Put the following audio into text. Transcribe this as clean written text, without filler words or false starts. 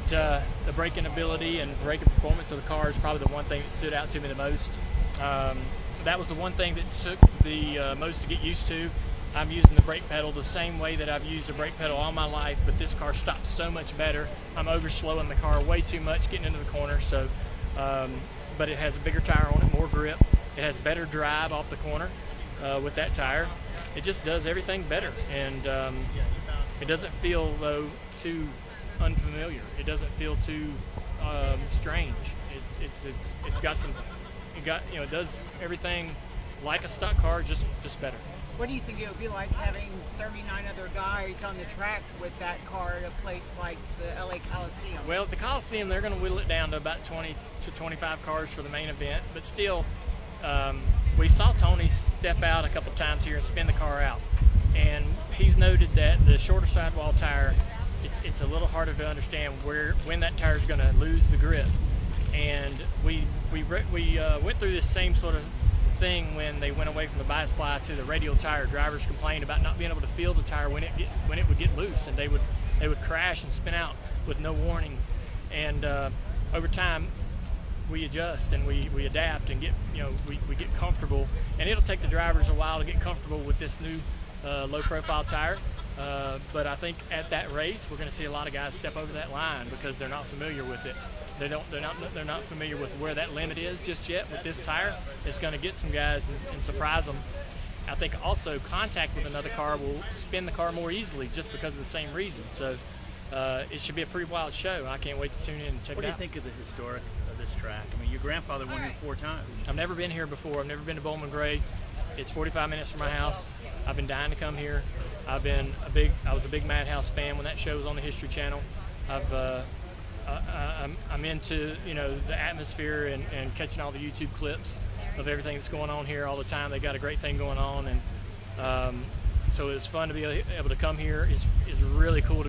the braking ability and braking performance of the car is probably the one thing that stood out to me the most. That was the one thing that took the most to get used to. I'm using the brake pedal the same way that I've used the brake pedal all my life, but this car stops so much better. I'm over-slowing the car way too much getting into the corner, so, but it has a bigger tire on it, more grip. It has better drive off the corner with that tire. It just does everything better, and it doesn't feel, though, too unfamiliar. It doesn't feel too strange. It's got some, it does everything like a stock car, just better. What do you think it would be like having 39 other guys on the track with that car at a place like the LA Coliseum? Well, at the Coliseum, they're going to whittle it down to about 20 to 25 cars for the main event, but still, we saw Tony step out a couple times here and spin the car out, and he's noted that the shorter sidewall tire, it's a little harder to understand when that tire is going to lose the grip, and we went through this same sort of thing when they went away from the bias ply to the radial tire. Drivers complained about not being able to feel the tire when it would get loose, and they would crash and spin out with no warnings. And over time, we adjust and we adapt and we get comfortable. And it'll take the drivers a while to get comfortable with this new low-profile tire. But I think at that race, we're going to see a lot of guys step over that line because they're not familiar with it. They're not familiar with where that limit is just yet. With this tire, it's going to get some guys and surprise them. I think also contact with another car will spin the car more easily just because of the same reason. So it should be a pretty wild show. I can't wait to tune in and check it out. What do you think of the historic of this track? I mean, your grandfather won here 4 times. I've never been here before. I've never been to Bowman Gray. It's 45 minutes from my house. I've been dying to come here. I was a big Madhouse fan when that show was on the History Channel. I'm into the atmosphere and catching all the YouTube clips of everything that's going on here all the time. They got a great thing going on, and so it's fun to be able to come here. It's really cool to